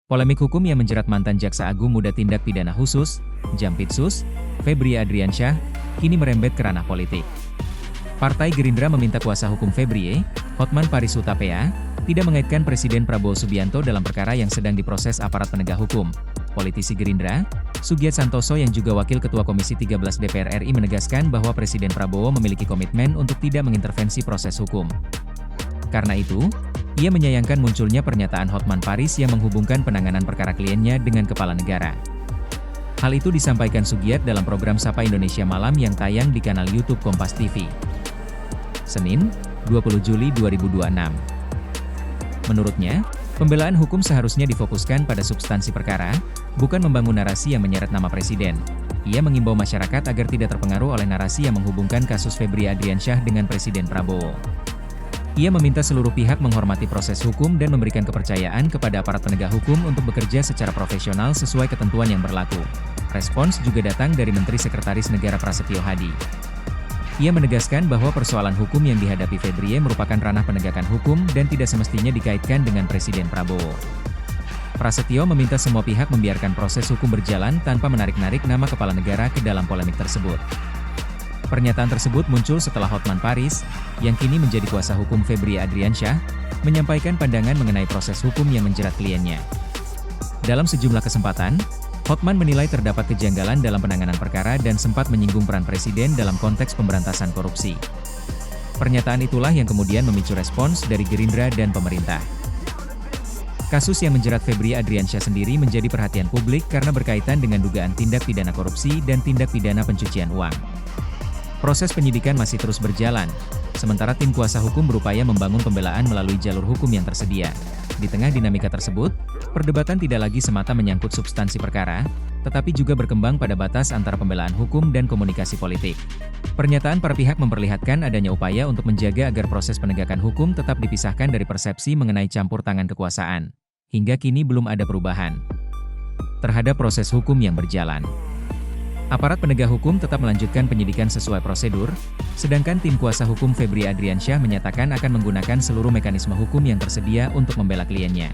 Polemik hukum yang menjerat mantan Jaksa Agung Muda Tindak Pidana Khusus, Jampitsus, Febri Adriansyah, kini merembet ke ranah politik. Partai Gerindra meminta kuasa hukum Febri, Hotman Paris Hutapea, tidak mengaitkan Presiden Prabowo Subianto dalam perkara yang sedang diproses aparat penegak hukum. Politisi Gerindra, Sugiat Santoso yang juga Wakil Ketua Komisi 13 DPR RI menegaskan bahwa Presiden Prabowo memiliki komitmen untuk tidak mengintervensi proses hukum. Karena itu, ia menyayangkan munculnya pernyataan Hotman Paris yang menghubungkan penanganan perkara kliennya dengan kepala negara. Hal itu disampaikan Sugiat dalam program Sapa Indonesia Malam yang tayang di kanal YouTube Kompas TV. Senin, 20 Juli 2026. Menurutnya, pembelaan hukum seharusnya difokuskan pada substansi perkara, bukan membangun narasi yang menyeret nama presiden. Ia mengimbau masyarakat agar tidak terpengaruh oleh narasi yang menghubungkan kasus Febri Adriansyah dengan Presiden Prabowo. Ia meminta seluruh pihak menghormati proses hukum dan memberikan kepercayaan kepada aparat penegak hukum untuk bekerja secara profesional sesuai ketentuan yang berlaku. Respons juga datang dari Menteri Sekretaris Negara Prasetyo Hadi. Ia menegaskan bahwa persoalan hukum yang dihadapi Febri merupakan ranah penegakan hukum dan tidak semestinya dikaitkan dengan Presiden Prabowo. Prasetyo meminta semua pihak membiarkan proses hukum berjalan tanpa menarik-narik nama kepala negara ke dalam polemik tersebut. Pernyataan tersebut muncul setelah Hotman Paris, yang kini menjadi kuasa hukum Febri Adriansyah, menyampaikan pandangan mengenai proses hukum yang menjerat kliennya. Dalam sejumlah kesempatan, Hotman menilai terdapat kejanggalan dalam penanganan perkara dan sempat menyinggung peran presiden dalam konteks pemberantasan korupsi. Pernyataan itulah yang kemudian memicu respons dari Gerindra dan pemerintah. Kasus yang menjerat Febri Adriansyah sendiri menjadi perhatian publik karena berkaitan dengan dugaan tindak pidana korupsi dan tindak pidana pencucian uang. Proses penyidikan masih terus berjalan, sementara tim kuasa hukum berupaya membangun pembelaan melalui jalur hukum yang tersedia. Di tengah dinamika tersebut, perdebatan tidak lagi semata menyangkut substansi perkara, tetapi juga berkembang pada batas antara pembelaan hukum dan komunikasi politik. Pernyataan para pihak memperlihatkan adanya upaya untuk menjaga agar proses penegakan hukum tetap dipisahkan dari persepsi mengenai campur tangan kekuasaan. Hingga kini belum ada perubahan terhadap proses hukum yang berjalan. Aparat penegak hukum tetap melanjutkan penyidikan sesuai prosedur, sedangkan tim kuasa hukum Febri Adriansyah menyatakan akan menggunakan seluruh mekanisme hukum yang tersedia untuk membela kliennya.